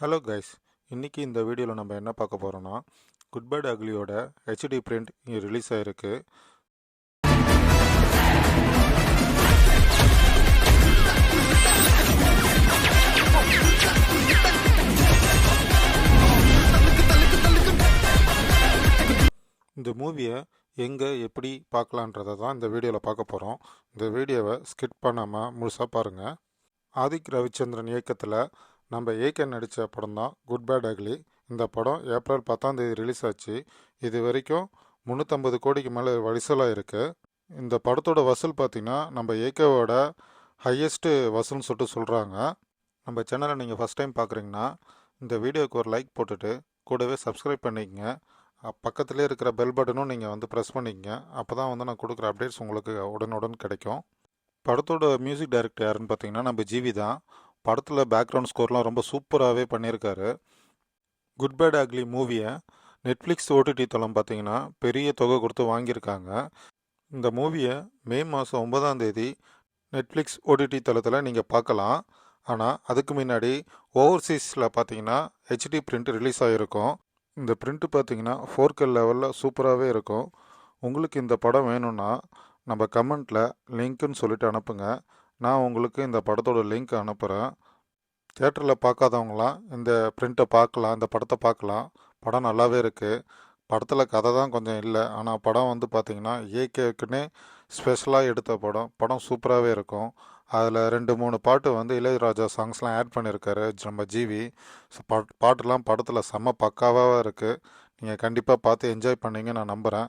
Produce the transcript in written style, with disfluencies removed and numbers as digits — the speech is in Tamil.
ஹலோ கைஸ், இன்றைக்கி இந்த வீடியோவில் நம்ம என்ன பார்க்க போகிறோன்னா குட் பேட் அக்லியோட ஹெச்டி பிரிண்ட் இங்கே ரிலீஸ் ஆகிருக்கு. இந்த மூவியை எங்கே எப்படி பார்க்கலான்றதை தான் இந்த வீடியோவில் பார்க்க போகிறோம். இந்த வீடியோவை ஸ்கிப் பண்ணாமல் முழுசாக பாருங்கள். ஆதிக் ரவிச்சந்திரன் இயக்கத்தில் நம்ம ஏகே நடித்த படம் தான் குட் பேட் அக்லி. இந்த படம் ஏப்ரல் 10 ரிலீஸ் ஆச்சு. இது வரைக்கும் 350 கோடிக்கு மேலே வசூலாக இருக்குது. இந்த படத்தோட வசூல் பார்த்திங்கன்னா நம்ம ஏகேவோட ஹையஸ்ட்டு வசூல்னு சொல்கிறாங்க. நம்ம சேனலை நீங்கள் ஃபஸ்ட் டைம் பார்க்குறீங்கன்னா இந்த வீடியோவுக்கு ஒரு லைக் போட்டுட்டு கூடவே சப்ஸ்கிரைப் பண்ணிக்கங்க. பக்கத்துலேயே இருக்கிற பெல் பட்டனும் நீங்கள் ப்ரெஸ் பண்ணிக்கங்க. அப்போ தான் நான் கொடுக்குற அப்டேட்ஸ் உங்களுக்கு உடனுடன் கிடைக்கும். படத்தோட மியூசிக் டைரக்டர் யாருன்னு பார்த்தீங்கன்னா நம்ம ஜிவி தான். படத்தில் பேக்ரவுண்ட் ஸ்கோர்லாம் ரொம்ப சூப்பராகவே பண்ணியிருக்காரு. குட் பேட் அக்லி மூவியை நெட்ஃப்ளிக்ஸ் ஓடிடி தளம் பார்த்தீங்கன்னா பெரிய தொகை கொடுத்து வாங்கியிருக்காங்க. இந்த மூவியை மே மாதம் 9 நெட்ஃப்ளிக்ஸ் ஓடிடி தளத்தில் நீங்கள் பார்க்கலாம். ஆனால் அதுக்கு முன்னாடி ஓவர்சீஸில் பார்த்தீங்கன்னா ஹெச்டி பிரிண்ட் ரிலீஸ் ஆகிருக்கும். இந்த பிரிண்ட்டு பார்த்தீங்கன்னா 4K லெவலில் சூப்பராகவே இருக்கும். உங்களுக்கு இந்த படம் வேணும்னா நம்ம கமெண்ட்டில் லிங்க்குன்னு சொல்லிட்டு அனுப்புங்க. நான் உங்களுக்கு இந்த படத்தோட லிங்க் அனுப்புகிறேன். தியேட்டரில் பார்க்காதவங்களாம் இந்த பிரிண்ட்டை பார்க்கலாம், இந்த படத்தை பார்க்கலாம். படம் நல்லாவே இருக்குது. படத்தில் கதை தான் கொஞ்சம் இல்லை, ஆனால் படம் பார்த்திங்கன்னா ஏகேக்குன்னே ஸ்பெஷலாக எடுத்த படம் சூப்பராகவே இருக்கும். அதில் 2-3 பாட்டு இளையராஜா சாங்ஸ்லாம் ஆட் பண்ணியிருக்காரு நம்ம ஜிவி. பாட்டுலாம் படத்தில் செம்ம பக்காவாக இருக்குது. நீங்கள் கண்டிப்பாக பார்த்து என்ஜாய் பண்ணீங்க நான் நம்புகிறேன்.